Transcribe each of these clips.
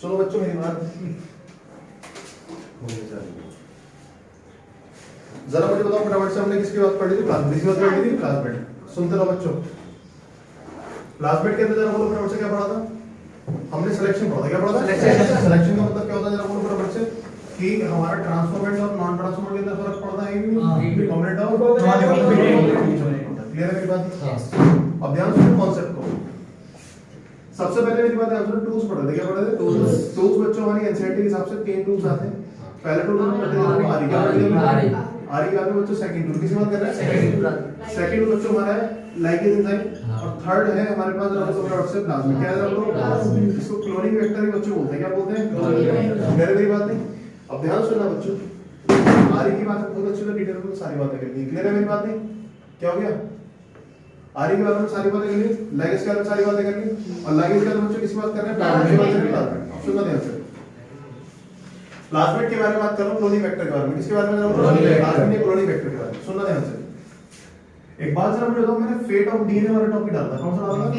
सुनो बच्चों मेरी बात, जरा मुझे बताओ फटाफट से, हमने किसकी बात पढ़ी थी? क्लासमेट की बात पढ़ी थी। क्लासमेट सुनते रहो बच्चों। क्लासमेट के अंदर जरा बोलो फटाफट से क्या पढ़ा था? हमने सिलेक्शन पढ़ा था। क्या पढ़ा था? सिलेक्शन का मतलब क्या होता है? जरा बोलो फटाफट से कि हमारा ट्रांसफॉर्मेंट और नॉन ट्रांसफॉर्मेंट के अंदर फर्क पड़ता है कि नहीं? रिकॉम्बिनेंट और क्लियर है मेरी बात? अब ध्यान सुनो कॉन्सेप्ट को। सबसे पहले मेरी बात ध्यान सुनो, टूल्स पढ़े थे। क्या पढ़े थे? टूल्स बच्चों हमारी एनसीईआरटी के हिसाब से 3 टूल्स आते हैं। पहला टूल हम पढ़ते हैं आरी के बाद में बच्चों सेकंड टूल किसी बात कर रहे हैं? सेकंड टूल बच्चों हमारा है लाइगेज एंजाइम, और थर्ड है हमारे पास राइबोसोम से प्लाज्मा। क्या है लोग इसको क्लोनिंग वेक्टर भी बच्चों बोलते हैं। क्या बोलते हैं? मेरी बात नहीं। अब ध्यान सुनना बच्चों, आरी की बात बहुत अच्छी डिटेल में सारी बातें करनी है। क्लियर है मेरी बात नहीं? क्या हो गया? आरी के बारे में सारी बातें करनी, लाइगेज के बारे में सारी बातें करनी, और लाइगेज के बारे में बच्चों किसी बात कर रहे हैं? प्लाज्मेट। सुनना ध्यान से, प्लाज्मेट के बारे में बात कर रहा हूं, क्लोनिंग वेक्टर के बारे में। किसके बारे में? प्लाज्मेट क्लोनिंग वेक्टर के बारे में। सुनना ध्यान से। एक बात जरा मुझे बताओ, मैंने फेट ऑफ डीएनए वाला टॉपिक डाला था। कौन सा डाला था?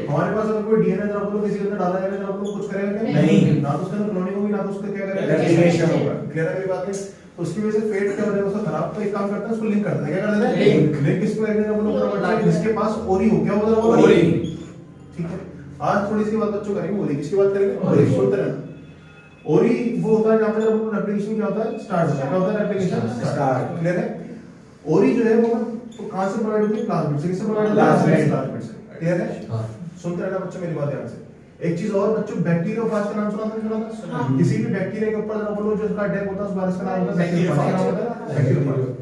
हमारे पास अगर कोई डीएनए जरा बोलो किसी के अंदर डाला जाएगा, जरा बोलो कुछ करेगा क्या? नहीं, ना तो उसके अंदर क्लोनिंग होगी, ना तो उसका क्या करेगा? रेप्लिकेशन होगा। क्लियर है मेरी बात नहीं? तो उसकी वजह से फेट क्या हो जाएगा? उसका खराब। तो एक काम करते हैं, उसको लिंक करते हैं। क्या कर देते हैं? लिंक किसको करेंगे? जरा बोलो फटाफट, जिसके पास ओरी हो। क्या होगा? ओरी। ठीक है, आज थोड़ी सी बात बच्चों करेंगे ओरी। किसकी बात करेंगे? ओरी। सुनते रहना। ओरी वो होता है जहां पे जब रेप्लिकेशन क्या होता है? स्टार्ट होता है। क्या होता है? Replication start. क्लियर है? ओरी जो है वो तो कहां से प्रोवाइड होती है? प्लाज्मिड से। किससे प्रोवाइड होती है? प्लाज्मिड से। क्लियर है? हां, सुनते रहना बच्चों मेरी बात ध्यान से। एक चीज और बच्चों, बैक्टीरियोफाज का नाम सुना था? किसी भी बैक्टीरिया के ऊपर जरा बोलो जो उसका अटैक होता है उस वायरस का नाम होता है बैक्टीरियोफाज।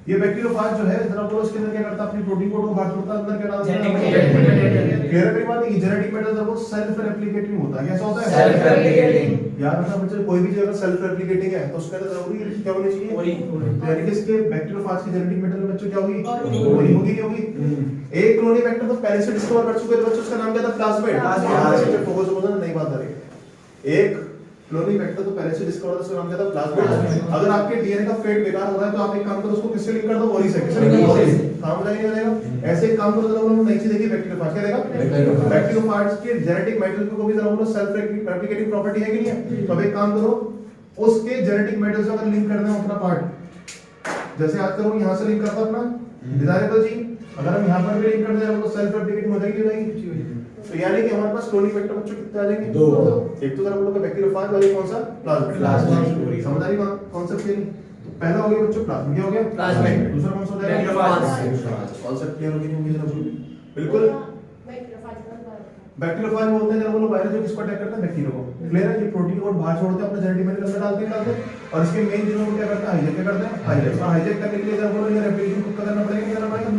ये बैक्टीरियोफाज जो है जरा बोलो इसके अंदर क्या करता है? अपनी प्रोटीन कोड को बांट करता है, अंदर क्या डालता है? क्लियर है मेरी बात? ये जेनेटिक मैटर जब वो सेल्फ रेप्लिकेटिंग होता है। कैसा होता है? Self replicating. याद रखना बच्चों, कोई भी चीज अगर सेल्फ रेप्लिकेटिंग है तो उसके अंदर जरूरी क्या होनी चाहिए? ओरी। तो यानी कि इसके बैक्टीरियोफाज की जेनेटिक मैटर में बच्चों क्या होगी? ओरी होगी। नहीं होगी? एक क्लोनिंग वेक्टर तो पहले से डिस्कवर कर चुके थे बच्चों, उसका नाम क्या था? प्लाज्मिड। आज से फोकस होगा ना, नई बात आ रही है। एक क्लोनिंग वेक्टर तो पहले से डिस्कवर था, उसका नाम क्या था? प्लाज्मिड। अगर आपके डीएनए का फेट बेकार हो रहा है तो आप एक काम करो, उसको किससे लिंक कर दो? ओरी से। किससे लिंक करो? काम हो जाएगा। ऐसे एक काम करो, जरा बोलो नई चीज देखिए, बैक्टीरियोफाज। क्या देगा? बैक्टीरियोफाज के जेनेटिक मैटेरियल को भी जरा बोलो सेल्फ रेप्लिकेटिंग प्रॉपर्टी है कि नहीं है? तो अब एक काम करो, उसके जेनेटिक मैटेरियल से अगर लिंक करना है अपना पार्ट, जैसे आज करो यहां से लिंक करता अपना डिजायरेबल जी, अगर हम यहां पर भी लिंक कर दें तो सेल्फ रेप्लिकेटिंग हो जाएगी नहीं? तो यानी कि हमारे पास क्लोनिंग वेक्टर बच्चों कितने आ जाएंगे? 2। एक तो जरा बोलो बैक्टीरियोफाज और एक कौन सा? प्लाज्मिड। समझ आ रही बात? Concept clear? तो पहला हो गया बच्चों प्लाज्मिड। क्या हो गया? प्लाज्मिड। दूसरा कौन सा हो जाएगा? बैक्टीरियोफाज। कॉन्सेप्ट क्लियर हो गया? नहीं होगी? बिल्कुल। बैक्टीरियोफाज बोलते हैं जरा बोलो वायरस जो किसको अटैक करता है? बैक्टीरिया को। क्लियर है? ये प्रोटीन कोड बाहर छोड़ते हैं, अपने जेनेटिक मैटेरियल में डालते हैं, और इसके मेन जीनोम को क्या करते हैं? हाईजैक। क्या करते हैं? हाईजैक। हाईजैक करने के लिए जरा बोलो ये रेप्लिकेशन खुद का करना पड़ेगा, करना पड़ेगा,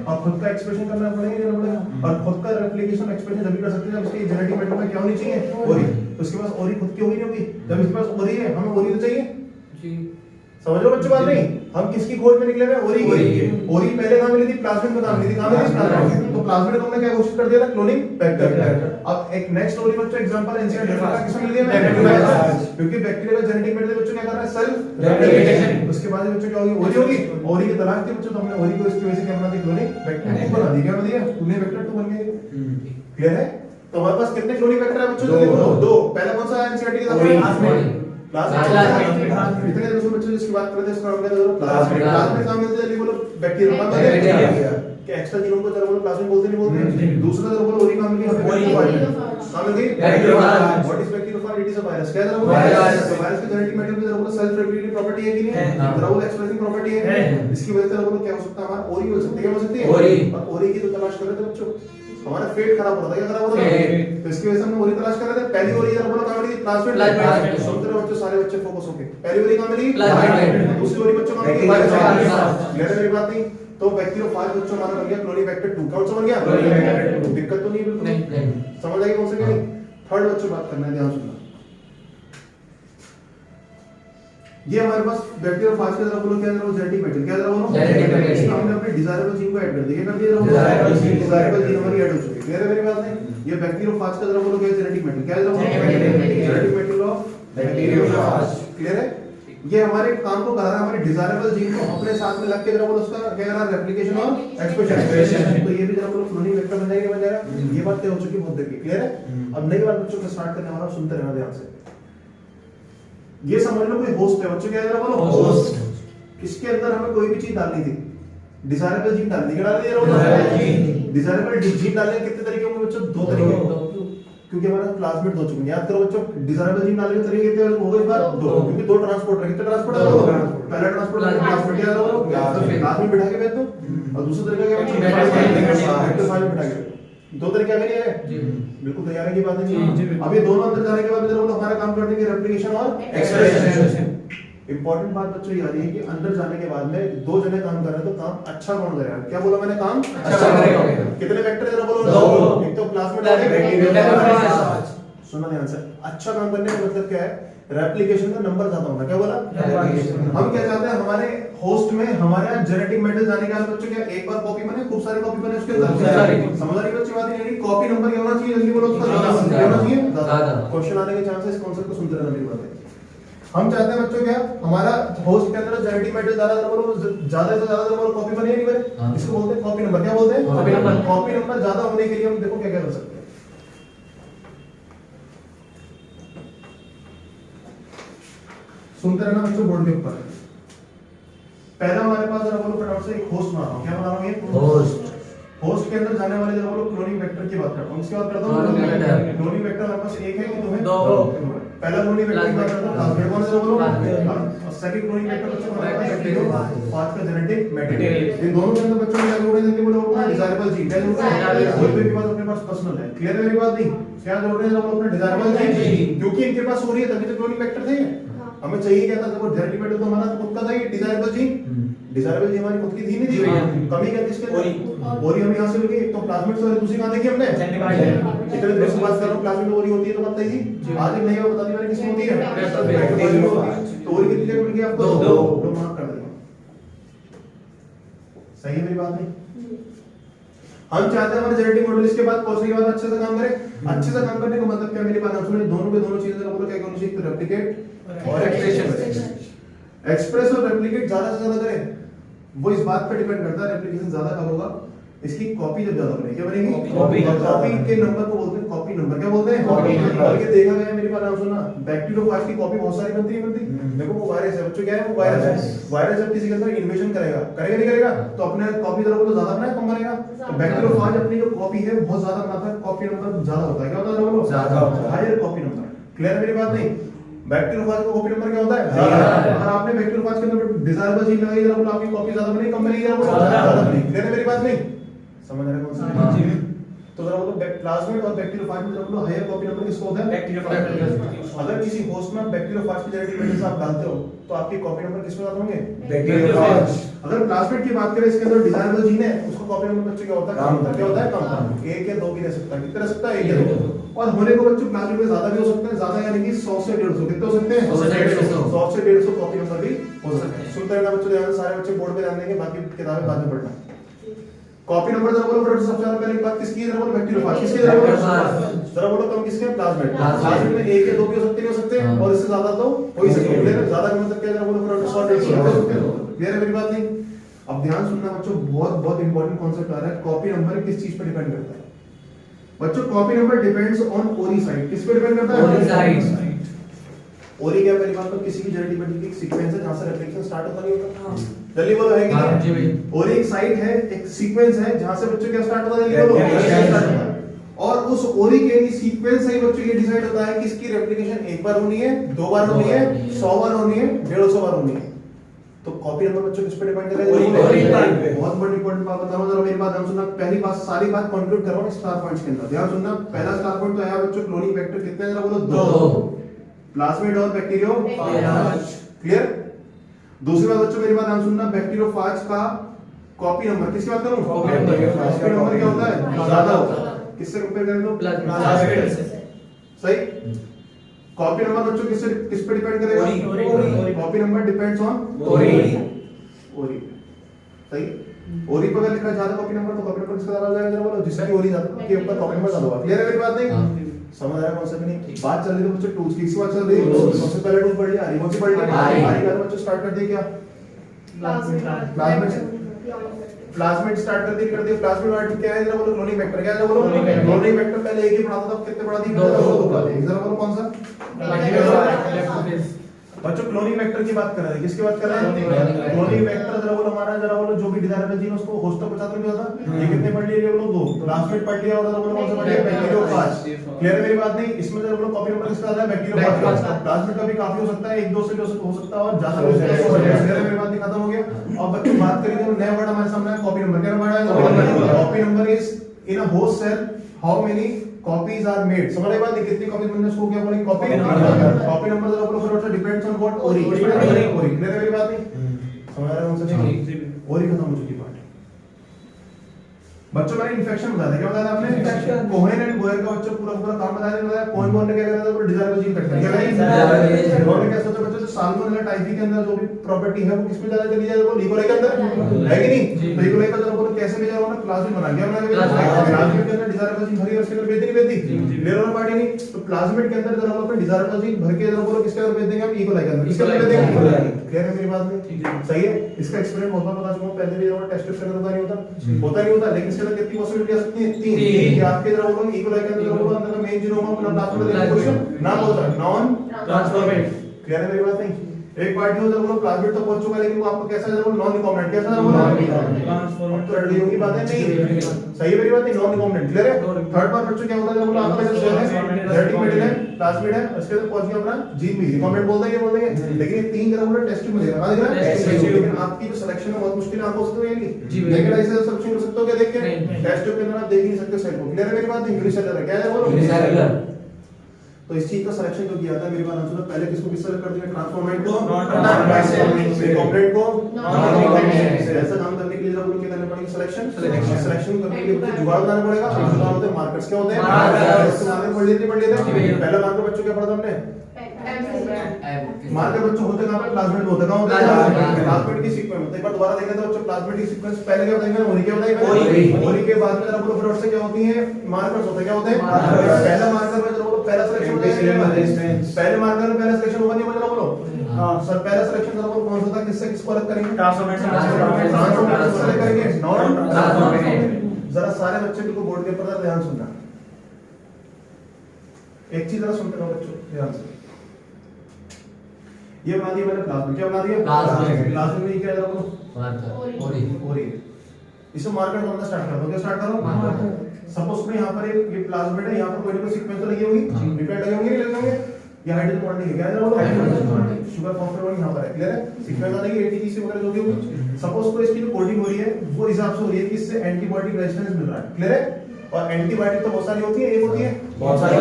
और खुद का एक्सप्रेशन करना पड़ेगा, करना पड़ेगा, और खुद का रेप्लिकेशन एक्सप्रेशन जब भी कर सकते हैं जब इसके जेनेटिक मैटेरियल में क्या होनी चाहिए? ओरी। तो इसके पास ओरी खुद की होगी नहीं होगी? जब इसके पास ओरी है, हमें ओरी तो चाहिए जी। समझ लो बच्चों बात नहीं? हम किसकी खोज में निकले हुए? ओरी की। ओरी पहले कहां मिली थी? प्लाज्मिड में। कहां मिली थी? कहां मिली थी? प्लाज्मिड। तो प्लाज्मिड को हमने क्या घोषित कर दिया था? Cloning vector. अब एक नेक्स्ट ओरी बच्चों एग्जांपल एनसीईआरटी का किसमें मिल गया? बैक्टीरिया। क्योंकि बैक्टीरिया का जेनेटिक मैटेरियल बच्चों क्या कर रहा है? Self replication. उसके बाद बच्चों क्या होगी? ओरी होगी। ओरी की तलाश थी बच्चों, तो हमने ओरी को इसकी वजह से क्या बना दी? क्लोनिंग वेक्टर 2 बना दी। क्या बना दिया? क्लोनिंग वेक्टर 2 बन गया। क्लियर है? तो हमारे पास कितने क्लोनिंग वेक्टर है बच्चों? देखो 2। पहला कौन सा एनसीईआरटी का था? प्लाज्मिड। इतने दूसरे बच्चों जिसकी बात करते हैं उसका नाम क्या था? प्लाज्मिड। प्लाज्मिड कहां मिलते हैं? बोलो बैक्टीरिया के एक्स्ट्रा जीनोम को जरा बोलो प्लाज्मिड बोलते नहीं बोलते? दूसरा जरा बोलो ओरी कहां मिल गई? कहां मिल गई? Bacteriophage. What is bacteriophage? It is a virus. क्या जरा बोलो? वायरस के जेनेटिक मैटेरियल में जरा बोलो सेल्फ रेप्लिकेटिंग प्रॉपर्टी है कि नहीं है? जरा बोलो एक्सप्रेसिंग प्रॉपर्टी है। इसकी वजह से जरा बोलो क्या हो सकता है? हमारा ओरी हो सकती है। क्या हो सकती है? ओरी। और ओरी की तो तलाश कर रहे थे बच्चों, हमारा पेट खराब हो रहा था। क्या खराब हो रहा था? तो इसकी वजह से हम ओरी तलाश कर रहे थे। पहली ओरी जरा बोलो कहां मिली थी? प्लाज्मिड। सुनते रहो बच्चों, सारे बच्चे फोकस होके। पहली ओरी कहां मिली? प्लाज्मिड। दूसरी ओरी बच्चों कहां मिली? वायरस। क्लियर है मेरी बात नहीं? तो बैक्टीरियोफाज बच्चों हमारा बन गया क्लोनिंग वेक्टर 2। कौन सा बन गया? Cloning vector 2। दिक्कत तो नहीं बिल्कुल? नहीं। समझ आई कौन सा? क्या नहीं? थर्ड बच्चों बात करना है, ध्यान सुनना। ये हमारे पास बैक्टीरियोफाज के जरा बोलो क्या जरा जेनेटिक मैटेरियल। क्या जरा बोलो? Genetic material. हमने अपने डिजायरेबल जीन को ऐड कर दिया। कर दिया डिजायरेबल जीन हमारी ऐड हो चुकी है। क्लियर है मेरी बात नहीं? ये बैक्टीरियोफाज का जरा बोलो क्या जेनेटिक मैटेरियल। क्या जरा बोलो? Genetic material of bacteriophage. Clear है? ये हमारे काम को करा रहा है, हमारे डिजायरेबल जीन को अपने साथ में लग के जरा बोलो उसका क्या करा रहा है, रेप्लिकेशन और एक्सप्रेशन। तो ये भी जरा बोलो क्लोनिंग वेक्टर बन जाएगा। ये बात तय हो चुकी, बहुत देर की क्लियर है। अब नई बात बच्चों को स्टार्ट करने वाला, सुनते रहना ध्यान से। ये समझ लो कोई होस्ट है बच्चों, क्या जरा बोलो होस्ट। इसके अंदर हमें कोई भी चीज डालनी थी, डिजायरेबल जीन डालनी, क्या डालनी है, डिजायरेबल जीन डालने कितने तरीके होंगे बच्चों, दो तरीके, क्योंकि हमारा क्लासमेट दो चुके हैं। याद करो बच्चों, डिजायरेबल जीन डालने के तरीके कितने हो गए, इस बार दो, क्योंकि दो ट्रांसपोर्टर है। कितने ट्रांसपोर्टर है, पहला ट्रांसपोर्टर क्लासमेट क्या करो, क्लास में बिठा के भेज दो, और दूसरा तरीका क्या बच्चों, वेक्टर फाइल में बिठा के। दो तरीके आ गए, बिल्कुल तैयार है की बात नहीं। अब ये दोनों अंदर जाने के बाद जरा हमारा काम कर देंगे रेप्लिकेशन और एक्सप्रेशन। इंपॉर्टेंट बात बच्चों ये आ रही है कि अंदर जाने के बाद में दो जने काम कर रहे हैं, तो काम अच्छा कौन करेगा, क्या बोला मैंने, काम अच्छा करेगा। कितने वेक्टर जरा बोलो, दो, एक तो क्लासमेट और सुनना ध्यान से। अच्छा काम करने का मतलब क्या है, रेप्लिकेशन का नंबर ज्यादा होना, क्या बोला, हम क्या चाहते हैं, हमारे होस्ट में हमारे यहाँ जेनेटिक मेटल जाने के बाद बच्चों क्या एक बार कॉपी बने, खूब सारी कॉपी बने उसके अंदर, समझ रही बच्ची बात नहीं, कॉपी नंबर क्या होना चाहिए, जल्दी बोलो, उसका ज्यादा होना चाहिए, ज्यादा। क्वेश्चन आने के चांसेस, कॉन्सेप्ट को सुनते रहना मेरी बात है। हम चाहते हैं बच्चों क्या, हमारा होस्ट के अंदर जेनेटिक मेटल ज्यादा बोलो, ज्यादा से ज्यादा बोलो कॉपी बने नहीं बने, इसको बोलते हैं कॉपी नंबर। क्या बोलते हैं, कॉपी नंबर। कॉपी नंबर ज्यादा होने के लिए हम देखो क्या क्या कर सकते हैं। सुनते रहना बच्चों बोर्ड के ऊपर। पहला हमारे पास जरा बोलो फटाफट से एक होस्ट बना रहा हूं, क्या बना रहा हूं, ये होस्ट। होस्ट के अंदर जाने वाले जरा बोलो क्लोनिंग वेक्टर की बात करता हूं, इसके बाद करता हूं क्लोनिंग वेक्टर। हमारे पास एक है कि दो है, दो। पहला क्लोनिंग वेक्टर की बात करता हूं, क्लासमेट कौन जरा बोलो, और सेकंड क्लोनिंग वेक्टर बच्चों हमारे पास बैक्टीरियो, पांच का जेनेटिक मेटेरियल। इन दोनों के अंदर बच्चों क्या जोड़े जल्दी बोलो, डिजायरेबल जीन। क्या जोड़े हैं, कोई भी बात अपने पास पर्सनल है, क्लियर है मेरी बात नहीं, क्या जोड़ रहे हैं जरा बोलो अपने डिजायरेबल जीन, क्योंकि इनके पास हो रही है तभी तो क्लोनिंग वेक्टर थे। हमें चाहिए क्या था, देखो जेनेटिक मेटल तो हमारा खुद का था, ये डिजायरेबल जीन, डिजायरेबल जीन हमारी खुद की थी नहीं थी, कमी क्या किसके, ओरी हम यहां से लेके, एक तो प्लाज्मिड से और दूसरी कहां देखी हमने, इतने देर से बात कर रहा हूं, प्लाज्मिड ओरी होती है तो पता ही थी, आज एक नई बात बता दी मैंने, किसमें होती है, तो ओरी कितनी जगह मिल गई आपको, दो मार्क कर देंगे। सही है मेरी बात नहीं। हम चाहते हैं हमारे जेनेटिक मॉडल इसके बाद पहुंचने के बाद अच्छे से काम करे। अच्छे से काम करने का मतलब क्या, मेरी बात सुनो, दोनों के दोनों चीजें बोलो क्या होनी चाहिए, रेप्लिकेट और एक्सप्रेशन। एक्सप्रेस और रेप्लिकेट ज्यादा से ज्यादा करें, वो इस बात पे डिपेंड करता है रेप्लिकेशन ज्यादा कब होगा, इसकी कॉपी जब ज्यादा बनेगी। क्या बनेगी, कॉपी के नंबर को बोलते हैं कॉपी नंबर। क्या बोलते हैं, कॉपी नंबर। और ये देखा गया मेरी बात सुनना, बैक्टीरियोफाज की कॉपी बहुत सारी बनती है। देखो वो वायरस है बच्चों, क्या है वो वायरस है। वायरस जब किसी के अंदर इन्वेजन करेगा नहीं करेगा, तो अपने कॉपी जरा बोलो ज्यादा बनाए कम बनेगा। तो बैक्टीरियोफाज अपनी जो कॉपी है बहुत ज्यादा बनाता है, कॉपी नंबर ज्यादा होता है। क्या होता है बोलो, ज्यादा होता है, हायर कॉपी नंबर। क्लियर है मेरी बात नहीं, बैक्टीरियोफाज का कॉपी नंबर क्या होता है, ज्यादा। अगर आपने बैक्टीरियोफाज के अंदर डिजायरेबल जीन लगाई जरा बोलो, आपकी कॉपी ज्यादा बनेगी कम बनेगी, जरा बोलो ज्यादा बनेगी। क्लियर है मेरी बात नहीं, समझ रहे कौन सा, तो जरा बोलो प्लाज्मिड और बैक्टीरियोफाज में जरा बोलो हायर कॉपी नंबर किसको होता है, बैक्टीरियोफाज। अगर किसी होस्ट में बैक्टीरियोफाज की जेनेटिक मेटल्स आप डालते हो तो आपकी कॉपी नंबर किसमें ज्यादा होंगे, बैक्टीरियोफाज। अगर प्लाज्मिड की बात करें, इसके अंदर डिजायरेबल जीन है, उसका कॉपी नंबर बच्चों क्या होता है, कम। क्या होता है, कम। एक या दो भी रह सकता है, कितना रह सकता है, एक या दो। और होने को बच्चों प्लाज्मिड में ज्यादा भी हो सकते हैं, ज्यादा यानी कि 100 से 150। कितने हो सकते हैं, 100 से 150 कॉपी नंबर भी हो सकते हैं। सुनते रहना बच्चों, ध्यान, सारे बच्चे बोर्ड पे ध्यान देंगे, बाकी किताबें बाद में पढ़ना। कॉपी नंबर जरा बोलो फटाफट, सबसे ज्यादा पहले बात किसकी है, जरा बोलो बैक्टीरियोफाज। किसकी, जरा बोलो, जरा बोलो कम किसके, प्लाज्मिड। प्लाज्मिड में एक या दो भी हो सकते, नहीं हो सकते, और इससे ज्यादा तो हो ही सकते हैं। ज्यादा का मतलब क्या, जरा बोलो फटाफट 100-150। क्लियर है मेरी बात नहीं। अब ध्यान सुनना बच्चों, बहुत बहुत इंपॉर्टेंट कांसेप्ट आ रहा है। कॉपी नंबर किस चीज पर डिपेंड करता है बच्चों, कॉपी नंबर डिपेंड्स ऑन ओरी साइट। किस पे डिपेंड करता है, ओरी साइट। ओरी क्या, पहली बात तो किसी की जेनेटिक मेटल की सीक्वेंस है जहां से रेप्लिकेशन स्टार्ट होता नहीं होता, जल्दी बोलो है कि नहीं। ओरी एक साइट है, एक सीक्वेंस है जहां से बच्चों क्या स्टार्ट होता है, जल्दी बोलो। और उस ओरी के सीक्वेंस से ही बच्चों ये डिसाइड होता है कि इसकी रेप्लिकेशन एक बार होनी है, दो बार होनी है, 100 बार होनी है, 150 बार होनी है। तो कॉपी नंबर बच्चों किस पे डिपेंड करेगा, बहुत बड़ी इंपॉर्टेंट बात बता रहा हूं, जरा मेरी बात ध्यान सुनना। पहली बात, सारी बात कंक्लूड कर रहा हूं स्टार पॉइंट्स के अंदर, ध्यान सुनना। पहला स्टार पॉइंट तो है बच्चों, क्लोनिंग वेक्टर कितने हैं, जरा बोलो, दो, प्लाज्मिड और बैक्टीरियोफाज। क्लियर। दूसरी बात बच्चों मेरी बात ध्यान सुनना, बैक्टीरियोफाज का कॉपी नंबर, किसकी बात करूं, कॉपी नंबर क्या होता है, ज्यादा होता है। किससे कंपेयर करें तो, प्लाज्मिड से। सही। कॉपी नंबर बच्चों किस पे डिपेंड करेगा, कॉपी नंबर डिपेंड्स ऑन ओरी। सही। ओरी पर अगर लिखा ज्यादा कॉपी नंबर तो कॉपी नंबर किसका ज्यादा हो जाएगा, जरा बोलो, जिसकी ओरी ज्यादा के ऊपर कॉपी नंबर ज्यादा होगा। क्लियर है मेरी बात नहीं। समझ आया कॉन्सेप्ट नहीं? बात चल रही है बच्चों टूल्स की, किसकी बात चल रही है? सबसे पहले टूल पढ़ लिया, आरी कौन सी पढ़ ली? आरी का बच्चों स्टार्ट कर दिया क्या? प्लाज्मिड स्टार्ट कर दिया। प्लाज्मिड आर्टिकल क्या है? जरा बोलो क्लोनिंग वेक्टर। क्या है? बोलो क्लोनिंग वेक्टर। पहले एक ही पढ़ाता था, कितने पढ़ा दिए? दो पढ़ा दिए। जरा बोलो कौन सा? बच्चों क्लोनिंग वेक्टर की बात कर रहे हैं। किसकी बात कर रहे हैं? Cloning vector. जरा बोलो हमारा, जरा बोलो जो भी डिजायरेबल जीन उसको होस्ट तक पहुंचाते नहीं होता। ये कितने पढ़ लिए? ये बोलो 2। प्लाज्मिड पढ़ लिया। और जरा बोलो कौन सा पढ़ लिया? बैक्टीरियोफाज। क्लियर है मेरी बात नहीं? इसमें जरा बोलो कॉपी नंबर किसका आता है? बैक्टीरियोफाज। प्लाज्मिड का भी काफी हो सकता है, 1 2 से हो सकता है और ज्यादा हो सकता है। क्लियर है मेरी बात नहीं? खत्म हो गया। अब बच्चों बात करेंगे नया वर्ड हमारे सामने है कॉपी नंबर। क्या वर्ड है? Copy number is in a host cell how many copies are made. समझ रहे बात? कितनी कॉपीज बनने उसको क्या बोलेंगे? Copy number. कॉपी नंबर जरा बोलो फिर डिपेंड्स ऑन व्हाट? ओरी। क्लियर है मेरी बात नहीं? समझ रहे हो मुझसे? ओरी खत्म हो चुकी बात। बच्चों मैंने इन्फेक्शन बताया था। क्या बताया था आपने? इन्फेक्शन। कोहेन एंड बोयर का बच्चों पूरा काम बताया। कोहेन ने क्या करा था? Desirable gene factor. क्या करा? उन्होंने क्या सोचा बच्चों? साल्मोनेला टाइफी के अंदर जो भी प्रॉपर्टी है वो किसमें ज्यादा चली जाए? वो लीकोलाई के अंदर है कि नहीं? तो लीकोलाई का जरा बोलो कैसे भेजा? उन्होंने प्लाज्मिड बना दिया। प्लाज्मिड के अंदर डिजायरेबल जीन भरी और उसके अंदर भेज नहीं भेजती? क्लियर होना पार्टी नहीं? तो प्लाज्मिड के अंदर जरा बोलो डिजायरेबल जीन भर के जरा बोलो किसके अंदर भेज देंगे हम? ईकोलाई के अंदर। किसके अंदर भेज देंगे? क्लियर है मेरी बात नहीं? सही है। इसका एक्सपेरिमेंट बहुत बार बता चुका हूं, पहले भी जरा टेस्ट करता नहीं होता, लेकिन इसके अंदर कितनी पॉसिबिलिटी आ सकती है? 3 कि आपके जरा बोलो ईकोलाई के अंदर जरा बोलो अंदर का मेन जीनोम अपना प्लाज्मिड देने की कोशिश ना होता है, नॉन ट्रांसफॉर्मेट। क्लियर है मेरी बात नहीं? एक पार्टी हो जरा बोलो प्लाज्मिड तो पहुंच चुका है लेकिन वो आपको कैसा जरा बोलो नॉन रिकॉम्बिनेंट। कैसा जरा बोलो ट्रांसफॉर्मेट। तो लड़की होगी बात है नहीं? सही है मेरी बात नहीं? Non recombinant. क्लियर है? थर्ड बार बच्चों क्या होता है जरा बोलो आपका जो सेल है जेनेटिक मेटेरियल है प्लाज्मिड है उसके अंदर पहुंच गया अपना जीन भी रिकॉम्बिनेंट बोलते हैं, ये बोलते हैं। लेकिन ये 3 जरा बोलो टेस्ट में देगा। दिख रहा है? लेकिन आपकी जो सिलेक्शन है बहुत मुश्किल है। आप हो सकते हो ये नहीं लेकिन ऐसे सिलेक्शन कर सकते हो क्या देख के? टेस्ट के अंदर आप देख नहीं सकते सेल को। क्लियर है मेरी बात? इंग्लिश सेलर है। क्या है बोलो? तो इस चीज का सिलेक्शन जो किया था मेरी बात सुनो, पहले किसको किस सेलेक्ट कर दिया? ट्रांसफॉर्मेट को, रिकॉम्बिनेंट को, ऐसा काम करने के लिए जरा बोलो क्या करना पड़ेगा? सिलेक्शन करने के लिए जुगाड़ बनाना पड़ेगा। जुगाड़ होते हैं मार्कर्स। क्या होते हैं? मार्कर्स। पढ़ लिए थे। पहला मार्कर बच्चों क्या पढ़ा था हमने? मार्कर बच्चों होते कहां पे? प्लाज्मिड में होता कहां होता है? प्लाज्मिड की सीक्वेंस होता है। एक बार दोबारा देखना तो बच्चों प्लाज्मिड की सीक्वेंस पहले क्या बताएंगे? ओरी क्या बताएंगे? ओरी के बाद में जरा बोलो फिर से क्या होती है? मार्कर्स होते हैं। क्या होते हैं? पहला मार्कर में जरा बोलो पहला सिलेक्शन पहले मार्कर में पहला सिलेक्शन होगा नहीं? जरा बोलो हां सर पहला सिलेक्शन जरा बोलो कौन सा था? किससे किसको अलग करेंगे? ट्रांसफॉर्मेट से अलग करेंगे, नॉन ट्रांसफॉर्मेट। जरा सारे बच्चे को बोर्ड के ऊपर ध्यान सुनना। एक चीज जरा सुनते रहो बच्चों ध्यान से। ये बना दिया मैंने प्लाज्मिड। क्या बना दिया? प्लाज्मिड में क्या जरा बोलो? ओरी। इसको मार्कर करना स्टार्ट कर दो। क्या स्टार्ट करो? सपोज में यहां पर एक ये प्लाज्मिड है, यहां पर कोई ना कोई सीक्वेंस तो लगी होगी, रिपीट लगे होंगे नहीं लगे होंगे? ये हाइड्रोजन बॉन्डिंग है। क्या जरा बोलो? Hydrogen bonding. शुगर फॉस्फेट यहां पर है। क्लियर है? सीक्वेंस आ जाएगी एटीजी वगैरह जो भी होगी। सपोज को इसकी जो कोडिंग हो रही है वो हिसाब से हो रही है कि इससे एंटीबॉडी रेजिस्टेंस मिल रहा है। क्लियर है? और एंटीबायोटिक तो बहुत सारी होती है, एक होती है बहुत सारी।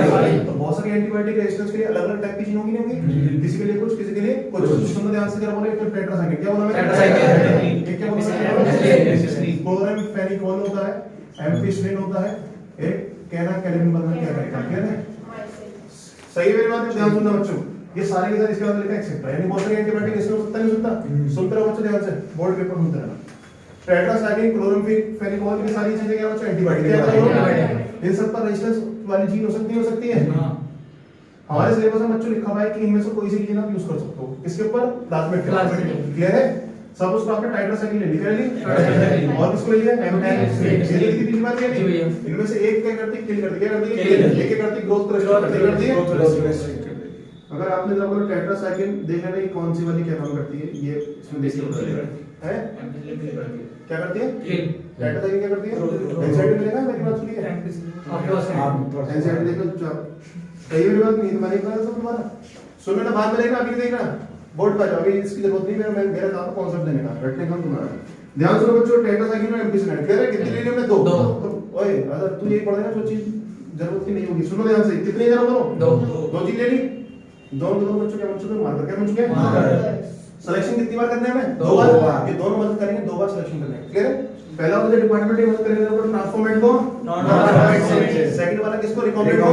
तो बहुत सारी एंटीबायोटिक रेजिस्टेंस के लिए अलग-अलग टाइप की चीजें होंगी नहीं होंगी? किसी के लिए कुछ, किसी के लिए कुछ। सुनो ध्यान से जरा बोलो। एक तो टेट्रासाइक्लिन। क्या बोला मैंने? टेट्रासाइक्लिन। एक क्या बोला? क्लोरामफेनिकोल होता है, एम्पिसिलिन होता है, एक कैनाकैलिन बनना क्या करेगा? क्लियर है? सही है मेरी बात? ध्यान सुनना बच्चों। ये सारे के सारे इसके बाद लिखा है एक्सेप्टर, यानी बहुत सारी एंटीबायोटिक इसमें हो सकता नहीं सुनता? सुनते रहो बच्चों ध्यान से, बोर्ड पेपर सुनते रहना। टेट्रासाइक्लिन, क्लोरामफेनिकोल की सारी चीजें क्या बच्चों? एंटीबायोटिक। क्या करोगे? इन सब पर रेजिस्टेंस वाली चीज हो सकती है? हमारे सिलेबस में बच्चों लिखा हुआ है कि इनमें से कोई सी चीज आप यूज कर सकते हो। किसके ऊपर? प्लाज्मिड के। क्लियर है? सब उसको आपने टेट्रासाइक्लिन ले ली और किसको ले लिया? एम्पिसिलिन। ये कितनी बात है? इनमें से एक क्या करती है? किल करती है। क्या करती है? एक क्या करती है? ग्रोथ को रेस्ट्रिक्ट करती है। अगर आपने जरा बोलो टेट्रासाइक्लिन देखा नहीं कौन सी वाली क्या काम करती है? ये इसमें देखिए है क्या करती है? टेट्रासाइक्लिन क्या करती है? एनसाइड में देखा? मेरी बात सुनिए। एनसाइड देखो चुपचाप। कई बार बात नहीं तुम्हारी बात सब तुम्हारा सुनने ना बाद में देखना, अभी देखना बोर्ड पर जाओ। अभी इसकी जरूरत नहीं, मेरा काम कॉन्सेप्ट देने का, रटने का तुम्हारा। ध्यान सुनो बच्चों। टेट्रासाइक्लिन और एम्पिसिलिन। क्लियर है? कितनी लेनी हमने? 2। तो ओए अगर तू ये पढ़ रहा है जो चीज जरूरत की नहीं होगी, सुनो ध्यान से। कितनी जरा बोलो? 2 चीज ले ली। दोनों बच्चों क्या बन चुके हैं? मार्कर। क्या बन चुके हैं? सिलेक्शन कितनी बार करने में? 2 बार। ये दोनों मदद करेंगे, 2 बार सिलेक्शन करने। क्लियर है? पहला वाला डिपार्टमेंट ये मदद करेंगे ट्रांसफॉर्मेट को, सेकंड वाला किसको? रिकॉम्बिनेंट को।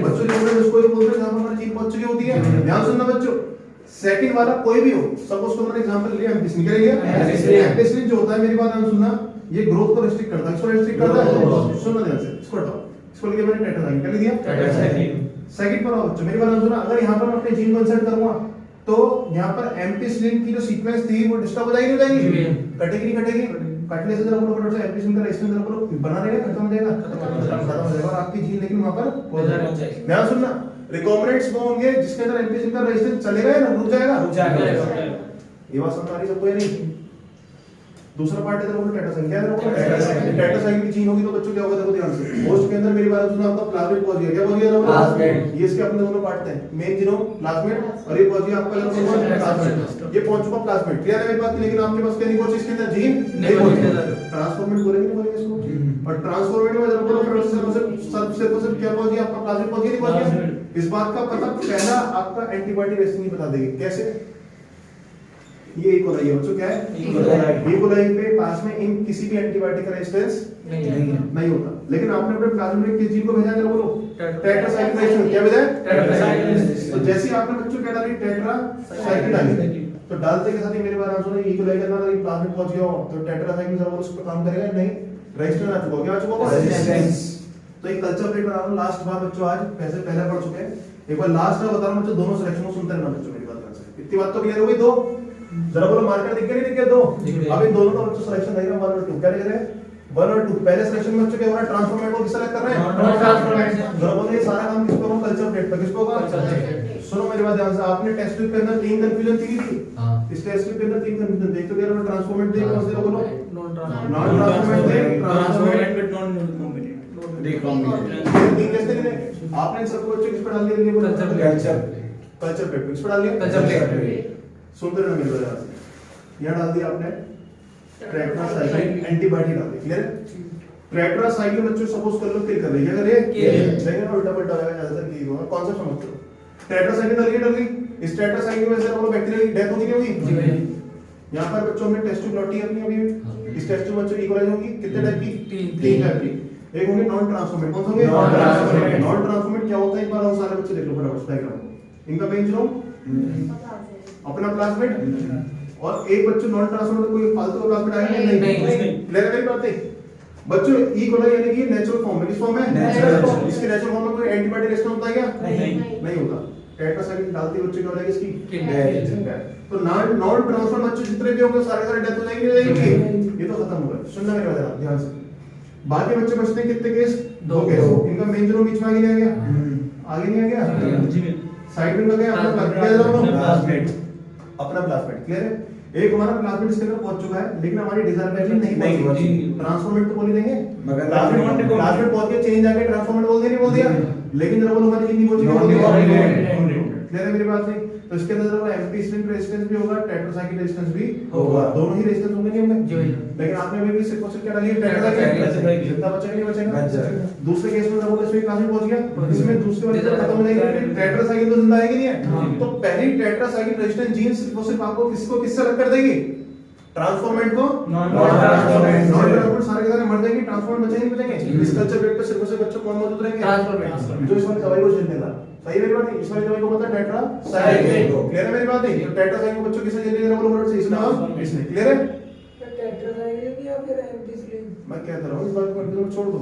बच्चों रिकॉम्बिनेंट उसको ही बोलते हैं जहां पर हमारी चीज पहुंच चुकी होती है। ध्यान सुनना बच्चों। सेकंड वाला कोई भी हो, सपोज को मैंने एग्जांपल लिया एम्पिसिलिन। क्या लिया? एम्पिसिलिन जो होता है मेरी बात ध्यान सुनना, ये ग्रोथ को रेस्ट्रिक्ट करता है। इसको रेस्ट्रिक्ट करता है। सुनना ध्यान से, इसको हटाओ। इसको लिखा मैंने टेट्रासाइक्लिन, क्या लिख दिया टेट्रासाइक्लिन। सेकंड पर आओ बच्चों, मेरी बात सुनो, अगर यहाँ पर मैं अपने जीन को इंसर्ट करूंगा तो यहाँ पर एम्पिसिलिन की जो सीक्वेंस थी वो डिस्टर्ब हो जाएगी, नहीं हो जाएगी? कटेगी नहीं कटेगी? कटने से जरा बोलो फटाफट से, एम्पिसिलिन का रेजिस्टेंस जरा बोलो, बना रहेगा, खत्म हो जाएगा, खत्म हो जाएगा, और आपकी जीन लेकिन वहां पर पहुंच जाएगी। ध्यान सुनना, रिकॉम्बिनेंट्स वो होंगे जिसके अंदर एम्पिसिलिन का रेजिस्टेंस चलेगा या रुक जाएगा? ये बात समझ आ रही सबको या नहीं? दूसरा पार्ट है बोलो टेट्रासाइक्लिन, क्या है? टेट्रासाइक्लिन की चीन होगी तो बच्चों क्या होगा, देखो ध्यान से, होस्ट के अंदर मेरी बात सुनो, आपका प्लाज्मिड पहुंच गया, क्या पहुंच गया? प्लाज्मिड। ये इसके अपने दोनों पार्ट हैं, मेन जीनोम प्लाज्मिड, और ये पहुंच गया आपका प्लाज्मिड, ये पहुंच चुका प्लाज्मिड, क्लियर है मेरी बात? लेकिन आपके पास क्या नहीं पहुंची इसके अंदर, जीन नहीं पहुंची, ट्रांसफॉर्मेट बोलेंगे नहीं बोलेंगे इसको? और ट्रांसफॉर्मेट में जब बोलो सिर्फ क्या पहुंच गया आपका, प्लाज्मिड पहुंच गया, नहीं पहुंच गया? इस बात का पता पहला आपका एंटीबॉडी रेजिस्टेंस बता देगी, कैसे? ये इकोलाई है बच्चों, क्या है? इकोलाई पे पास में इन किसी भी एंटीबायोटिक का रेजिस्टेंस नहीं होता, लेकिन आपने अपने प्लाज्मिड किस जीन को भेजा है बोलो? टेट्रासाइक्लिन, क्या भेजा है? टेट्रासाइक्लिन। तो जैसे ही आपने बच्चों क्या डाली, टेट्रासाइक्लिन डाली, तो डालते के साथ ही मेरे बारे में सुनो, इकोलाई के अंदर प्लाज्मिड पहुंच गया हो तो टेट्रासाइक्लिन जब उस पर काम करेगा नहीं, रेजिस्टेंस आ चुका, क्या आ चुका? रेजिस्टेंस। तो एक कल्चर प्लेट बना रहा हूं, लास्ट बार बच्चों आज पैसे पहले पढ़ चुके हैं, एक बार लास्ट में बता रहा हूं बच्चों, दोनों सिलेक्शन को सुनते रहना बच्चों, मेरी बात ध्यान से, इतनी बात तो क्लियर हो गई? दो जरा बोलो मार्कर दिख गया नहीं दिख गया? दो। अब इन दोनों का बच्चों सिलेक्शन देगा 1 और 2, क्या लिख रहे हैं? 1 और 2। पहले सिलेक्शन में बच्चों क्या हो रहा है, ट्रांसफॉर्मेट को किस सेलेक्ट कर रहे हैं? ट्रांसफॉर्मेट। जरा बोलो ये सारा काम किस पे होगा? कल्चर प्लेट पे। किस पे होगा? सुनो मेरी बात ध्यान से, आपने टेस्ट ट्यूब के अंदर 3 कंफ्यूजन थी, इस टेस्ट ट्यूब के अंदर 3 कंफ्यूजन देख तो क्या रहा है, ट्रांसफॉर्मेट देख, कौन से बोलो? नॉन ट्रांसफॉर्मेट देख, ट्रांसफॉर्मेट विद नॉन रिकॉम्बिनेंट, 3 कैसे लिखे? आपने इन सबको बच्चों किस पे डाल दिया? कल्चर प्लेट पे। किस पे डाल दिया? Culture plate. सुनते रहना मेरी बात से, यहाँ डाल दिया आपने टेट्रासाइक्लिन, एंटीबॉडी डाल दी, क्लियर है? टेट्रासाइक्लिन बच्चों सपोज कर लो किल कर रही है, क्या कर रही है? लेकिन उल्टा पलटा होगा ज्यादातर की होगा, कॉन्सेप्ट समझ लो। टेट्रासाइक्लिन डल गई, इस टेट्रासाइक्लिन में से बोलो बैक्टीरिया की डेथ होगी नहीं होगी? यहाँ पर बच्चों हमने टेस्ट ट्यूब लौटी अपनी अभी, इस टेस्ट ट्यूब बच्चों इक्वलाइज होगी कितने टाइप की? 3 टाइप की। एक होंगे नॉन ट्रांसफॉर्मेट, कौन होंगे? नॉन ट्रांसफॉर्मेट क्या होता है, एक बार और सारे बच्चे देख लो फटाफट डायग्राम। इनका मेन जीनोम अपना प्लाज्मिड, और एक बच्चों नॉन ट्रांसफॉर्मेट कोई फालतू का प्लाज्मिड आएगा नहीं, क्लियर है मेरी बात? बच्चों ई कोलाई यानी कि नेचुरल फॉर्म में, किस फॉर्म में? Natural form. इसके नेचुरल फॉर्म में कोई एंटीबॉडी रेजिस्टेंस होता है क्या? नहीं होता। टेट्रासाइक्लिन डालती बच्चों क्या हो जाएगी इसकी? तो नॉन ट्रांसफर बच्चों जितने भी होंगे सारे डेथ हो जाएंगे, ये तो खत्म हो गया। सुनना मेरी बात ध्यान से, बाकी बच्चे बचते हैं कितने केस? 2 केस। इनका मेन जीनोम बीच में आगे नहीं आ गया? आगे नहीं आ गया? साइड में लगे अपना प्लाज्मिड, अपना प्लाज्मिड, क्लियर है? एक हमारा प्लाज्मिड इसके अंदर पहुंच चुका है, लेकिन हमारी डिजायर वैल्यू नहीं पहुंची। ट्रांसफॉर्मेट तो बोल ही देंगे, मगर प्लाज्मिड पहुंच के चेंज आके ट्रांसफॉर्मेट बोल दिया, नहीं बोल दिया? लेकिन जब बोलो हमारी नहीं पहुंची, क्लियर है मेरी बात? नहीं तो इसके अंदर जब एम्पिसिलिन रेजिस्टेंस भी होगा, टेट्रासाइक्लिन रेजिस्टेंस भी होगा, दोनों ही रेजिस्टेंस होंगे नहीं होंगे? लेकिन आपने अभी भी सिर्फ और सिर्फ क्या डाली है? टेट्रासाइक्लिन। जितना बचेगा नहीं बचेगा? दूसरे केस में जब बोलो इसमें प्लाज्मिड पहुंच गया, इसमें दूसरे वाले खत्म हो जाएगी, टेट्रासाइक्लिन तो जिंदा आएगी नहीं है? तो पहली टेट्रासाइक्लिन रेजिस्टेंस जीन सिर्फ और सिर्फ आपको किसको किससे अलग कर देगी? ट्रांसफॉर्मेट को नॉन ट्रांसफॉर्मेट सारे के सारे मर जाएंगे, ट्रांसफॉर्मेट बचेंगे नहीं बचेंगे? इस कल्चर प्लेट पे सिर्फ और सिर्फ बच्चे कौन मौजूद रहेंगे? ट्रांसफॉर्मेट, जो इस वाली दवाई को झेलने का। सही मेरी बात? इस वाली दवाई को पता है टेट्रासाइक्लिन, क्लियर है मेरी बात? नहीं टेट्रासाइक्लिन को बच्चों किससे झेलने का बोलो से? इसने और इसने, क्लियर है? टेट्रासाइक्लिन या फिर एम्पिसिलिन? मैं कहता रहा हूं इस बात को कंटिन्यू छोड़ दो,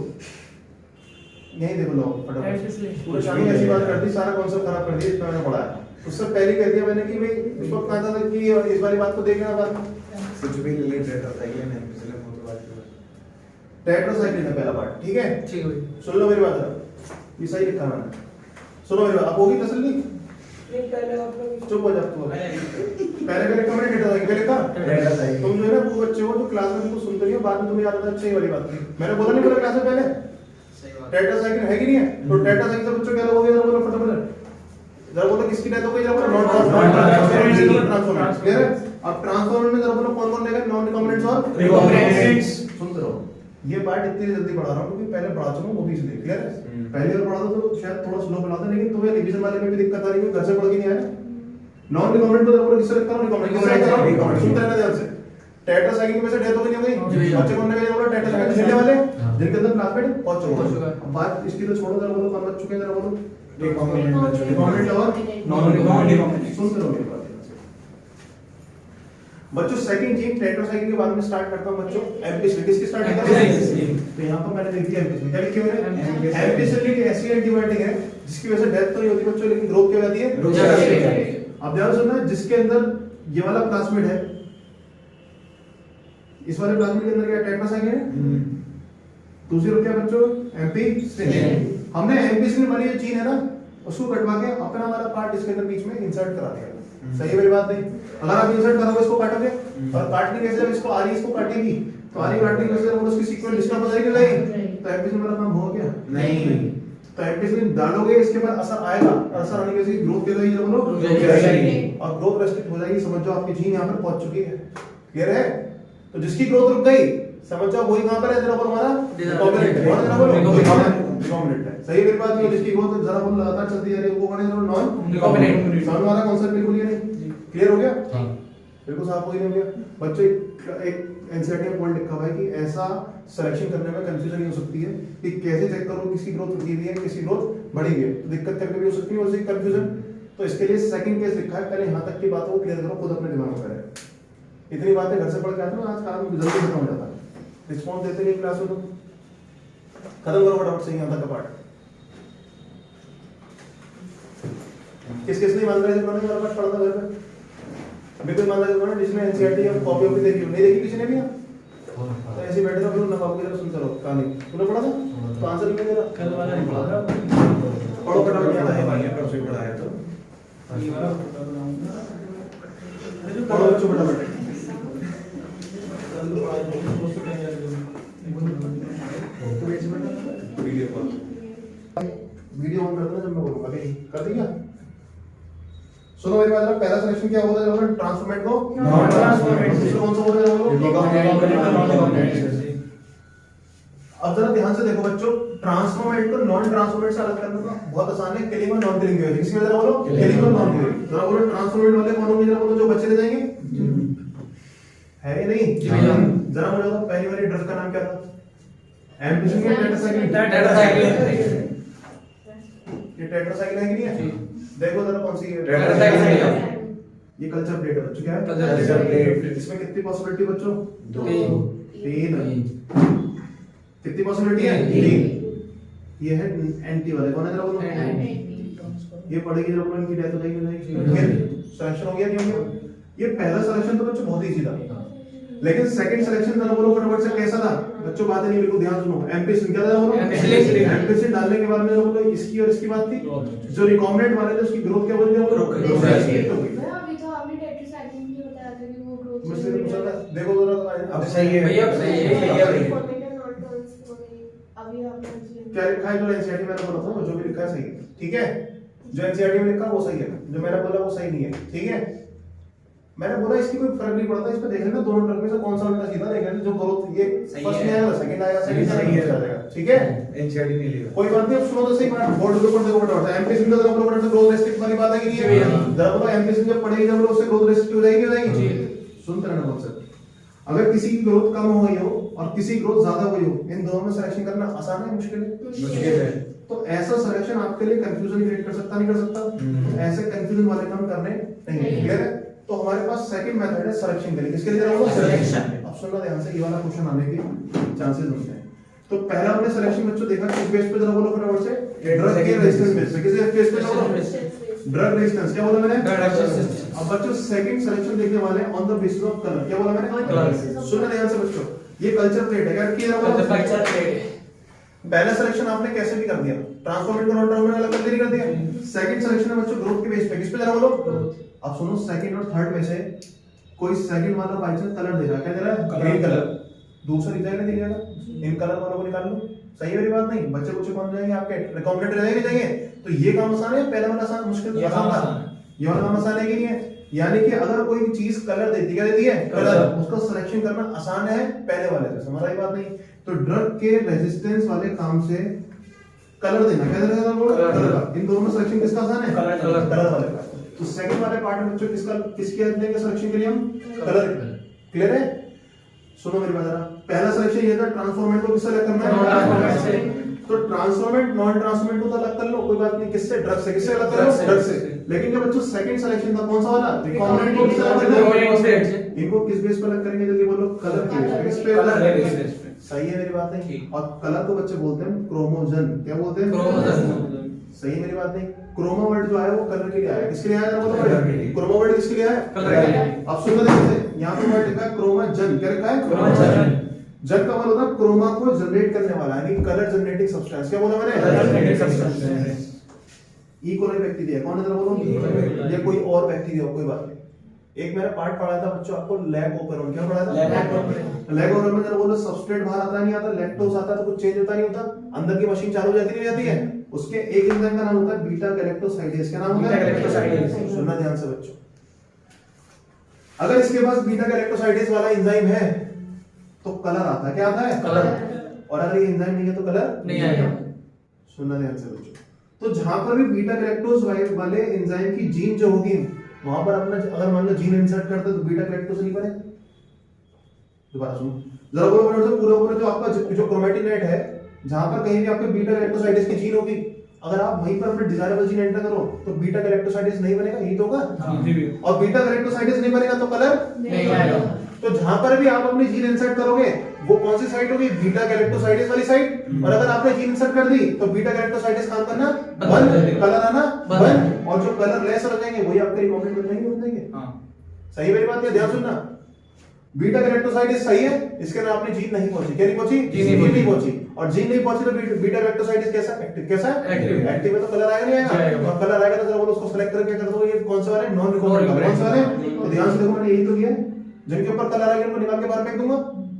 यहीं देखो लो फटाफट। पूरा शामी ऐसी बात कर दी, सारा कॉन्सेप्ट खराब कर दिया, इतना मैंने पढ़ा है। उससे पहले कह दिया मैंने कि भाई उस वक्त कहा था कि इस वाली बात को देखना बाद में कुछ भी ले टेट्रासाइक्लिन है, पिछले वो तो बात कर टेट्रासाइक्लिन है पहला पार्ट, ठीक है? ठीक है, सुन लो मेरी बात, ये सही लिखा मैंने, सुनो मेरी बात। अब होगी तसल्ली? नहीं पहले आप लोग चुप हो जा तू, पहले कमेंट टेट्रासाइक्लिन लिखा। तुम जो है ना वो बच्चे को जो क्लास में तुमको सुनते नहीं हो, बाद में तुम्हें याद आता है, सही वाली बात मैंने बोला नहीं बोला क्लास में पहले? टेट्रासाइक्लिन है कि नहीं है? तो टेट्रासाइक्लिन से बच्चों क्या लोग हो गए, बोलो फटाफट जरा बोलो किसकी डेथ हो गई, जरा बोलो नॉन ट्रांसफॉर्मेट, क्लियर है? अब ट्रांसफॉर्मेट में जरा बोलो कौन कौन रहेगा, नॉन रिकॉम्बिनेंट्स और रिकॉम्बिनेंट्स। सुनते रहो, ये पार्ट इतनी जल्दी पढ़ा रहा हूं क्योंकि पहले पढ़ा चुका हूं, वो भी इसलिए, क्लियर है? पहले बार पढ़ा तो शायद थोड़ा स्लो पढ़ाता, लेकिन तुम्हें रिवीजन वाले में भी दिक्कत आ रही है, घर से पढ़ के नहीं आया। नॉन रिकॉम्बिनेंट तो जरा बोलो किससे लगता है? रिकॉम्बिनेंट। सुनते रहना ध्यान से, टेट्रासाइक्लिन में से डेथ हो गई नहीं हो गई? बच्चे कौन रहेगा बोलो? टेट्रासाइक्लिन झेलने वाले जिनके अंदर प्लाज्मिड पहुंच चुका है। अब बात इसकी तो छोड़ो, जरा बोलो कौन बच चुके हैं, जरा बोलो रिकॉम्बिनेंट और नॉन रिकॉम्बिनेंट। सुनते रहो मेरी बात। बच्चों सेकंड जीन टेट्रासाइक्लिन के बाद में स्टार्ट करता हूं बच्चों एम्पिसिलिन। किसकी स्टार्ट करता हूं? तो यहां पर मैंने लिख दिया एम्पिसिलिन। क्या लिखे हुए हैं? एम्पिसिलिन एक ऐसी एंटीबायोटिक है जिसकी वजह से डेथ तो नहीं होती बच्चों, लेकिन ग्रोथ क्या होती है? अब ध्यान सुनना, जिसके अंदर ये वाला प्लाज्मिड है, इस वाले प्लाज्मिड के अंदर क्या टेट्रासाइक्लिन है, दूसरी तरफ क्या बच्चों? एम्पिसिलिन। हमने एम्पिसिलिन वाली जो चीन है ना, उसको कटवा के अपना वाला पार्ट इसके अंदर बीच में इंसर्ट करा दिया। सही है मेरी बात नहीं? अगर आप इंसर्ट करोगे इसको काटोगे, और काटने के जब इसको आरी इसको काटेगी तो आरी काटने के जब उसकी सीक्वेंस डिस्टर्ब हो जाएगी नहीं, तो एम्पिसिलिन वाला काम हो गया नहीं। तो एम्पिसिलिन डालोगे, इसके बाद असर आएगा, असर आने की वजह से ग्रोथ क्या होगी, बोलो और ग्रोथ रेस्ट्रिक्ट हो जाएगी। समझ जाओ आपकी जीन यहां पर पहुंच चुकी है। क्लियर है? तो जिसकी ग्रोथ रुक गई, समझ जाओ वही कहां पर है, जरा पर हमारा रिकॉम्बिनेंट है। जरा बोलो रिकॉम्बिनेंट है। सही है मेरी बात? जिसकी ग्रोथ जरा बोलो लगातार चलती जा रही है, वो कौन है? Non recombinant. समझ वाला कॉन्सेप्ट बिल्कुल ये नहीं। क्लियर हो गया? हां, बिल्कुल साफ हो गया बच्चों। एक एनसीईआरटी में पॉइंट लिखा हुआ है कि ऐसा सिलेक्शन करने में कंफ्यूजन नहीं हो सकती है कि कैसे चेक करो किसकी ग्रोथ रुकी हुई है, किसकी ग्रोथ बढ़ी हुई है, तो दिक्कत करके भी हो सकती है वैसे कंफ्यूजन। तो इसके लिए सेकंड केस लिखा है, पहले यहां तक की बात को क्लियर करो, खुद अपने दिमाग में करें। इतनी बातें घर से पढ़ के आते हो, आज काम जल्दी खत्म हो जाता है। रिस्पॉन्स देते नहीं क्लास में, तो खत्म करो फटाफट से यहां तक का पार्ट। किस नहीं मान रहे? मैंने मेरा पाठ पढ़ा था घर पे, अभी कोई मान रहा है जिसने एनसीईआरटी और कॉपी ऑपी देखी हो? नहीं देखी किसी ने भी? तो ऐसे बैठे रहो, फिर नवाब की तरह सुनते रहो कहानी। तूने पढ़ा था? तो आंसर नहीं मेरा कल वाला नहीं पढ़ा था। पढ़ो फटाफट, याद है भाई परसों ही पढ़ाया तो पढ़ो बच्चों फटाफट। वीडियो ऑन कर देना जब मैं बोलूंगा, अभी कर दिया? सुनो मेरी बात, पहला सिलेक्शन क्या होता है? ट्रांसफॉर्मेट को नॉन ट्रांसफॉर्मेट। दूसरा कौन सा होता है? अब जरा ध्यान से देखो बच्चों, ट्रांसफॉर्मेट को नॉन ट्रांसफॉर्मेट से अलग करना बहुत आसान है। किलिंग और नॉन किलिंग की वजह से। किसकी वजह? बोलो किलिंग और नॉन किलिंग। जरा बोलो ट्रांसफॉर्मेट वाले कौन होंगे? जरा बोलो जो बच्चे रह जाएंगे है या नहीं? जरा बोलो पहली वाली ड्रग का नाम क्या था? एम्पिसिलिन या टेट्रासाइक्लिन? ये टेट्रासाइक्लिन है कि नहीं है? देखो जरा कौन सी है? टेट्रासाइक्लिन। ये कल्चर प्लेट है बच्चों। क्या है? Culture plate. इसमें कितनी पॉसिबिलिटी बच्चों? 3। कितनी पॉसिबिलिटी है? 3। ये है एंटी वाले, कौन है? जरा बोलो ये पढ़ेगी जरा बोलो, इनकी डेथ हो जाएगी। सिलेक्शन हो गया नहीं हो गया? ये पहला सिलेक्शन तो बच्चों बहुत इजी था, लेकिन सेकंड सिलेक्शन जरा बोलो फटाफट से कैसा था बच्चों? बातें नहीं बिल्कुल ध्यान सुनो। एम्पिसिलिन क्या था? बोलो एम्पिसिलिन डालने के बाद में बोलो इसकी और इसकी बात थी, जो रिकॉम्बिनेंट वाले थे उसकी ग्रोथ क्या बोल दिया? ग्रोथ रेस्ट्रिक्ट हो गई। अभी तो आपने टेट्रासाइक्लिन की बताया था कि वो ग्रोथ मुझसे पूछा था, देखो जरा अब सही है भैया, सही है। अभी आपने क्या लिखा है? जो एनसीईआरटी मैंने बोला था जो भी लिखा है सही है, ठीक है? जो एनसीईआरटी में लिखा वो सही है, जो मैंने बोला वो सही नहीं है, ठीक है? मैंने बोला इसकी कोई फर्क नहीं पड़ता, इस पे देख लेना दोनों टर्म में से कौन सा उल्टा सीधा देख लेना, जो ग्रोथ ये फर्स्ट में आएगा सेकंड आएगा, सेकंड सही है आएगा, ठीक है? एनसीईआरटी नहीं लिया कोई बात नहीं। अब सुनो तो सही बात, बोर्ड के ऊपर देखो फटाफट। एम्पिसिलिन का जरा बोलो ग्रोथ रेस्ट्रिक्ट वाली बात है कि नहीं है? जरा बोलो एम्पिसिलिन जब पढ़ेगी जब उससे ग्रोथ रेस्ट्रिक्ट हो जाएगी, हो जाएगी? सुनते रहना कॉन्सेप्ट। अगर किसी की ग्रोथ कम हो गई हो और किसी की ग्रोथ ज्यादा हो गई हो, इन दोनों में सिलेक्शन करना आसान है मुश्किल है? मुश्किल है। तो ऐसा सिलेक्शन आपके लिए कंफ्यूजन क्रिएट कर सकता नहीं कर सकता? तो ऐसे कंफ्यूजन वाले काम करने नहीं। क्लियर है? तो हमारे पास सेकंड मेथड है सिलेक्शन के लिए। किसके लिए जरा बोलो? सिलेक्शन। अब सुनना ध्यान से, ये वाला क्वेश्चन आने के चांसेस होते हैं। तो पहला हमने सिलेक्शन बच्चों देखा किस बेस पे? जरा बोलो फटाफट से ड्रग के रेजिस्टेंस बेस पे। किस बेस पे? Drug resistance. क्या बोला मैंने? अब बच्चों सेकंड सिलेक्शन देखने वाले हैं on the basis of colour. क्या बोला मैंने? कलर। सुनना ध्यान से बच्चों, ये कल्चर प्लेट है। क्या किया जाएगा? Culture plate. पहला सिलेक्शन आपने कैसे भी कर दिया, ट्रांसफॉर्मेट को नॉन ट्रांसफॉर्मेट अलग कर दिया, कर दिया। सेकंड सिलेक्शन है बच्चों ग्रोथ के बेस पे। किस पे? जरा बोलो। अब सुनो, सेकंड और थर्ड में से कोई सेकंड वाला बाय चांस कलर दे रहा है, क्या दे रहा है? Green colour. दूसरा रिजाइन नहीं देगा, इन कलर वालों को निकाल लो। सही है मेरी बात नहीं? बच्चे कुछ कौन जाएंगे आपके? रिकॉम्बिनेंट रह जाएंगे। तो ये काम आसान है, पहला वाला आसान मुश्किल आसान था, ये वाला काम आसान है कि नहीं है? यानी कि अगर कोई चीज कलर देती, क्या देती है? कलर। उसका सिलेक्शन करना आसान है पहले वाले से। समझ आई बात नहीं? तो ड्रग के रेजिस्टेंस वाले काम से कलर देना, क्या देना? कलर। इन दोनों में सिलेक्शन किसका आसान है? कलर वाले का। तो सेकंड वाले पार्ट में बच्चों किसका किसके देंगे सिलेक्शन के लिए हम? कलर। क्लियर है? सुनो मेरी बात जरा, पहला सिलेक्शन ये था ट्रांसफॉर्मेट को किससे करना है? तो ट्रांसफॉर्मेंट नॉन ट्रांसफॉर्मेंट को तो अलग कर लो, कोई बात नहीं, किससे? ड्रग से। किससे अलग कर लो? ड्रग से। लेकिन क्या बच्चों सेकंड सिलेक्शन था कौन सा वाला? रिकॉम्बिनेंट को किससे अलग करेंगे? इनको किस बेस पर अलग करेंगे? जल्दी बोलो। कलर के बेस पे। किस पे? कलर के बेस पे। सही है मेरी बात नहीं? ठीक। और कलर को बच्चे बोलते हैं क्रोमोजन। क्या बोलते हैं? क्रोमोजन। सही है मेरी बात नहीं? क्रोमा वर्ड जो आया वो कलर के लिए आया। किसके लिए आया? कलर के लिए। क्रोमा वर्ड किसके लिए आया? कलर के लिए। अब सुनो देखिए, यहाँ पे वर्ड लिखा है क्रोमाजन। क्या लिखा है? क्रोमाजन। जन का मतलब होता है क्रोमा को जनरेट करने वाला, यानी कलर जनरेटिंग सब्सटेंस। क्या बोला मैंने? Colour generating substance. ई कोई व्यक्ति दिया, कौन है जरा बोलो? या कोई और व्यक्ति दिया, कोई बात नहीं। एक मैंने पार्ट पढ़ा था बच्चों आपको, लैग ओपेरॉन। क्या पढ़ा था? लैग ओपेरॉन में जरा बोलो सब्सट्रेट बाहर आता नहीं आता, लैक्टोज आता तो कुछ चेंज होता नहीं होता, अंदर की मशीन चालू हो जाती नहीं जाती है। उसके एक एंजाइम का नाम होता है बीटा गैलेक्टोसाइडेज। क्या नाम होता है? Beta galactosidase. सुनना ध्यान से बच्चों, अगर इसके पास बीटा गैलेक्टोसाइडेज वाला एंजाइम है तो कलर आता है। क्या आता है? कलर। और अगर ये एंजाइम नहीं है तो कलर नहीं आएगा। सुनना ध्यान से बच्चों, तो जहां पर भी बीटा गैलेक्टोज वाले एंजाइम की जीन जो होगी, वहां पर अपना अगर मान लो जीन इंसर्ट करते तो बीटा गैलेक्टोज नहीं बने। दोबारा सुनो जरा बोलो, पूरा जो आपका जो क्रोमेटिनेट है, जहां पर कहीं भी आपके बीटा गैलेक्टोसाइडेज की जीन होगी, अगर आप वहीं पर अपने डिजायरेबल जीन एंटर करो तो बीटा गैलेक्टोसाइडेज नहीं बनेगा। यही तो होगा। और बीटा गैलेक्टोसाइडेज नहीं बनेगा तो कलर नहीं आएगा। तो जहां पर भी आप अपनी जीन इंसर्ट करोगे वो कौन सी साइट होगी? बीटा गैलेक्टोसाइडेज वाली साइट। और अगर आपने जीन इंसर्ट कर दी तो बीटा गैलेक्टोसाइडेज काम करना बंद, कलर आना बंद, और जो कलर लेस रह जाएंगे वही आपके रिकॉम्बिनेंट बन जाएंगे, बन जाएंगे। सही मेरी बात? ध्यान सुनना, बीटा गैलेक्टोसाइडेज सही है, इसके अंदर आपने जीन नहीं पहुंची। क्या नहीं पहुंची? जीन नहीं पहुंची। और जीन नहीं पहुंची तो बीटा गैलेक्टोसाइडेज कैसा एक्टिव? कैसा एक्टिव। एक्टिव है तो कलर आएगा नहीं आएगा? और कलर आएगा तो जरा बोलो उसको सेलेक्ट करके कर दो, ये कौन सा वाला है? Non recombinant. कौन सा वाला है? तो ध्यान से देखो, मैंने यही तो किया है। जिनके ऊपर कलर आएगा उनको निकाल के बाहर फेंक दूंगा।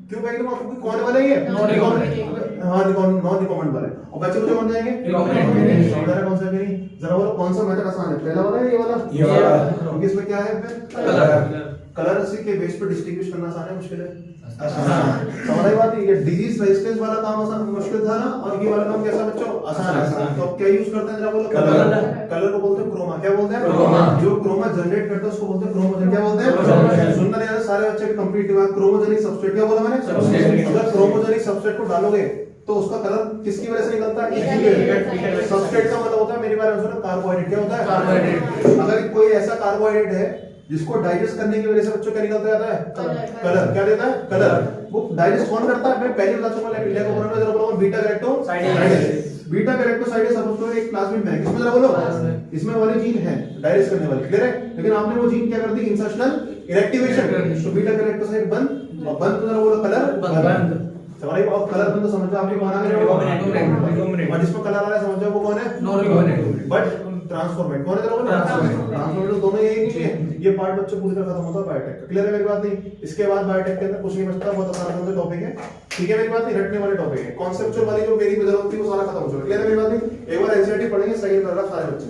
क्यों फेंक दूंगा? क्योंकि कौन वाला है ये? Non recombinant. हां, नॉन रिकॉम्बिनेंट वाला है। और बच्चे मुझे कौन जाएंगे? रिकॉम्बिनेंट। समझ रहा कौन सा नहीं? जरा बोलो कौन सा मेथड आसान है? पहला वाला है ये वाला? ये वाला। क्योंकि इसमें क्या है फिर? कलर। कलर से के बेस पर डिस्टिंग्विश करना आसान है, मुश्किल है? आसान। समझ रही बात? ये डिजीज रेजिस्टेंस वाला काम आसान मुश्किल था ना, और ये वाला काम कैसा बच्चों? आसान है। तो अब क्या यूज करते हैं जरा बोलो? कलर। कलर को बोलते हैं क्रोमा। क्या बोलते हैं? क्रोमा। जो क्रोमा जनरेट करता है उसको बोलते हैं क्रोमोजन। क्या बोलते हैं? सुंदर यार, सारे बच्चे कंप्लीट हुआ। Chromogenic substrate. क्या बोला मैंने? सबस्ट्रेट। अगर क्रोमोजेनिक सबस्ट्रेट को डालोगे तो उसका कलर किसकी वजह से निकलता है? सबस्ट्रेट का मतलब होता है, मेरी बारे में सुनो, कार्बोहाइड्रेट। क्या होता है? कार्बोहाइड्रेट। अगर कोई ऐसा कार्बोहाइड्रेट है जिसको डाइजेस्ट करने की वजह से बच्चों क्या निकलता जाता है? कलर। क्या देता है? कलर। वो डाइजेस्ट कौन करता है? मैं पहले बता चुका हूं, लेको बोलना जरा बोलो, beta galactosidase. Beta galactosidase suppose करो एक क्लासमेट में, किसमें जरा बोलो? इसमें वाली जीन है डाइजेस्ट करने वाली, क्लियर है? लेकिन आपने वो जीन क्या कर दी? Insertional inactivation. तो बीटा गैलेक्टोसाइड बंद, और बंद तो जरा बोलो कलर बंद। समझ रही? और कलर बंद तो समझ जाओ आपके कौन आ गया? रिकॉम्बिनेंट। और जिसमें कलर आ रहा है समझ जाओ वो कौन है? Non recombinant. बट ट्रांसफॉर्मेंट कौन है? जरा बोलो। ट्रांसफॉर्मेंट दोनों यही नहीं है। ये पार्ट बच्चों पूरी तरह खत्म होता है बायोटेक का। क्लियर है मेरी बात नहीं? इसके बाद बायोटेक के अंदर कुछ नहीं बचता, बहुत आसान टॉपिक है। ठीक है मेरी बात नहीं? रटने वाले टॉपिक है। कॉन्सेप्चुअल वाली जो मेरी जरूरत थी वो सारा खत्म हो चुका है। क्लियर है मेरी बात नहीं? एक बार एनसीईआरटी पढ़ेंगे, सही लग रहा सारे बच्चे।